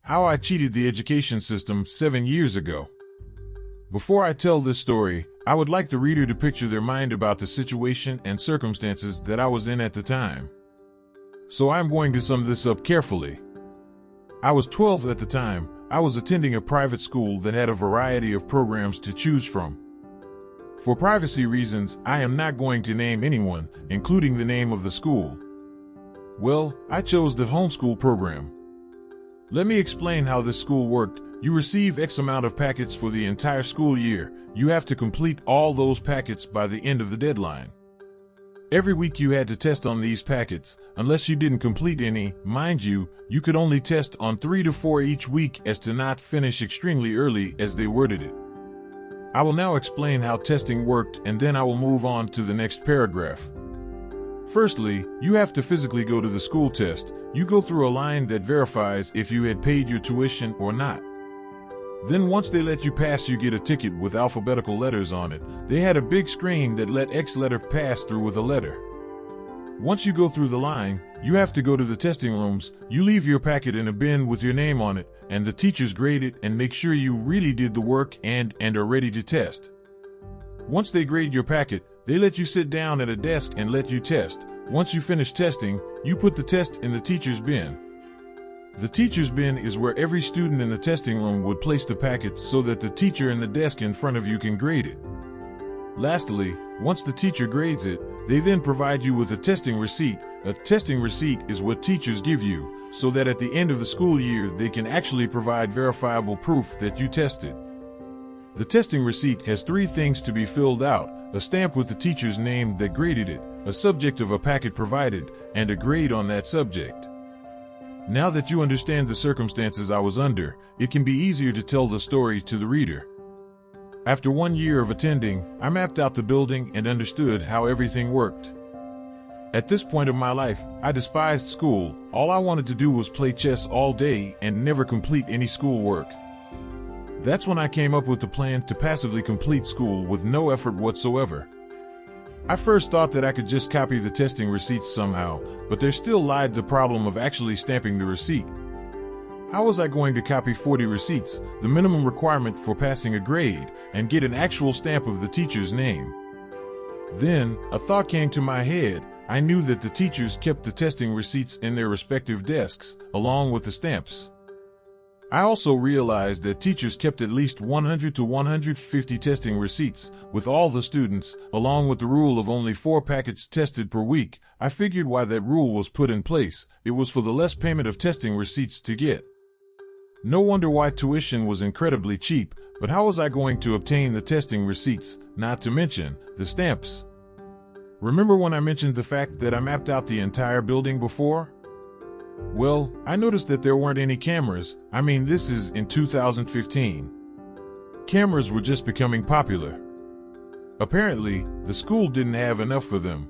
How I cheated the education system 7 years ago. Before I tell this story, I would like the reader to picture their mind about the situation and circumstances that I was in at the time. So I'm going to sum this up carefully. I was 12 at the time. I was attending a private school that had a variety of programs to choose from. For privacy reasons, I am not going to name anyone, including the name of the school. Well, I chose the homeschool program. Let me explain how this school worked. You receive X amount of packets for the entire school year. You have to complete all those packets by the end of the deadline. Every week you had to test on these packets. Unless you didn't complete any, mind you, you could only test on 3 to 4 each week as to not finish extremely early, as they worded it. I will now explain how testing worked, and then I will move on to the next paragraph. Firstly, you have to physically go to the school test. You go through a line that verifies if you had paid your tuition or not. Then once they let you pass, you get a ticket with alphabetical letters on it. They had a big screen that let X letter pass through with a letter. Once you go through the line, you have to go to the testing rooms. You leave your packet in a bin with your name on it, and the teachers grade it and make sure you really did the work and are ready to test. Once they grade your packet, they let you sit down at a desk and let you test. Once you finish testing, you put the test in the teacher's bin. The teacher's bin is where every student in the testing room would place the packets so that the teacher in the desk in front of you can grade it. Lastly, once the teacher grades it, they then provide you with a testing receipt. A testing receipt is what teachers give you, so that at the end of the school year they can actually provide verifiable proof that you tested. The testing receipt has 3 things to be filled out: a stamp with the teacher's name that graded it, a subject of a packet provided, and a grade on that subject. Now that you understand the circumstances I was under, it can be easier to tell the story to the reader. After 1 year of attending, I mapped out the building and understood how everything worked. At this point of my life, I despised school. All I wanted to do was play chess all day and never complete any schoolwork. That's when I came up with the plan to passively complete school with no effort whatsoever. I first thought that I could just copy the testing receipts somehow, but there still lied the problem of actually stamping the receipt. How was I going to copy 40 receipts, the minimum requirement for passing a grade, and get an actual stamp of the teacher's name? Then, a thought came to my head. I knew that the teachers kept the testing receipts in their respective desks, along with the stamps. I also realized that teachers kept at least 100 to 150 testing receipts, with all the students, along with the rule of only 4 packets tested per week. I figured why that rule was put in place. It was for the less payment of testing receipts to get. No wonder why tuition was incredibly cheap, but how was I going to obtain the testing receipts, not to mention the stamps? Remember when I mentioned the fact that I mapped out the entire building before? Well, I noticed that there weren't any cameras. I mean, this is in 2015. Cameras were just becoming popular. Apparently, the school didn't have enough for them.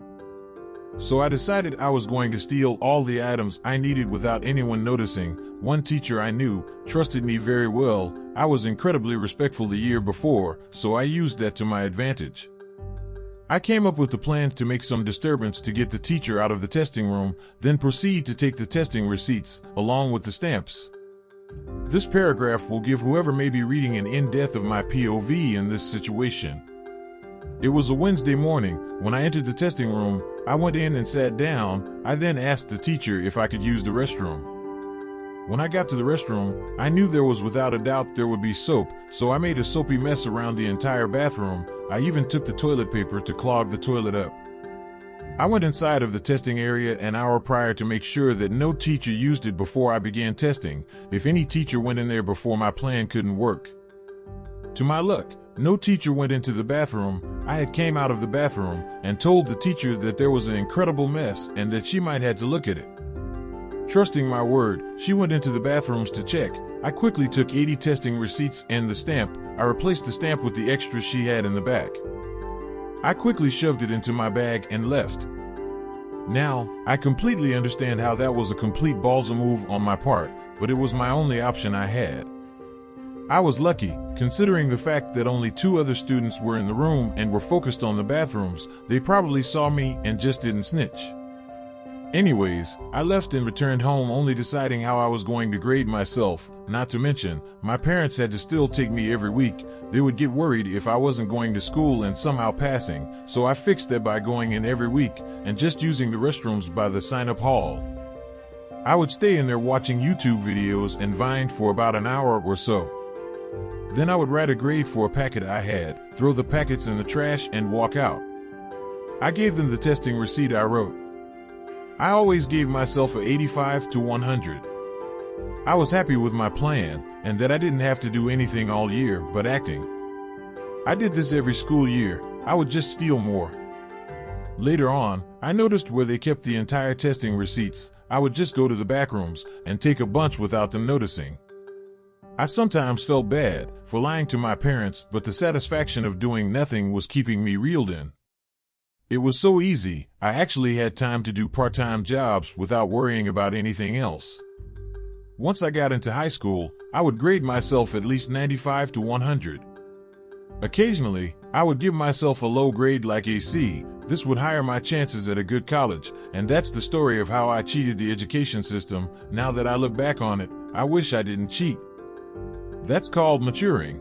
So I decided I was going to steal all the items I needed without anyone noticing. One teacher I knew trusted me very well. I was incredibly respectful the year before, so I used that to my advantage. I came up with the plan to make some disturbance to get the teacher out of the testing room, then proceed to take the testing receipts, along with the stamps. This paragraph will give whoever may be reading an in-depth of my POV in this situation. It was a Wednesday morning. When I entered the testing room, I went in and sat down. I then asked the teacher if I could use the restroom. When I got to the restroom, I knew there was without a doubt there would be soap, so I made a soapy mess around the entire bathroom. I even took the toilet paper to clog the toilet up. I went inside of the testing area an hour prior to make sure that no teacher used it before I began testing. If any teacher went in there before, my plan couldn't work. To my luck, no teacher went into the bathroom. I had came out of the bathroom and told the teacher that there was an incredible mess and that she might have to look at it. Trusting my word, she went into the bathrooms to check. I quickly took 80 testing receipts and the stamp. I replaced the stamp with the extras she had in the back. I quickly shoved it into my bag and left. Now, I completely understand how that was a complete ballsy move on my part, but it was my only option I had. I was lucky, considering the fact that only 2 other students were in the room and were focused on the bathrooms. They probably saw me and just didn't snitch. Anyways, I left and returned home only deciding how I was going to grade myself. Not to mention, my parents had to still take me every week. They would get worried if I wasn't going to school and somehow passing, so I fixed that by going in every week and just using the restrooms by the sign-up hall. I would stay in there watching YouTube videos and Vine for about an hour or so. Then I would write a grade for a packet I had, throw the packets in the trash, and walk out. I gave them the testing receipt I wrote. I always gave myself a 85 to 100. I was happy with my plan, and that I didn't have to do anything all year but acting. I did this every school year. I would just steal more. Later on, I noticed where they kept the entire testing receipts. I would just go to the back rooms and take a bunch without them noticing. I sometimes felt bad for lying to my parents, but the satisfaction of doing nothing was keeping me reeled in. It was so easy, I actually had time to do part-time jobs without worrying about anything else. Once I got into high school, I would grade myself at least 95 to 100. Occasionally, I would give myself a low grade like a C. This would higher my chances at a good college, and that's the story of how I cheated the education system. Now that I look back on it, I wish I didn't cheat. That's called maturing.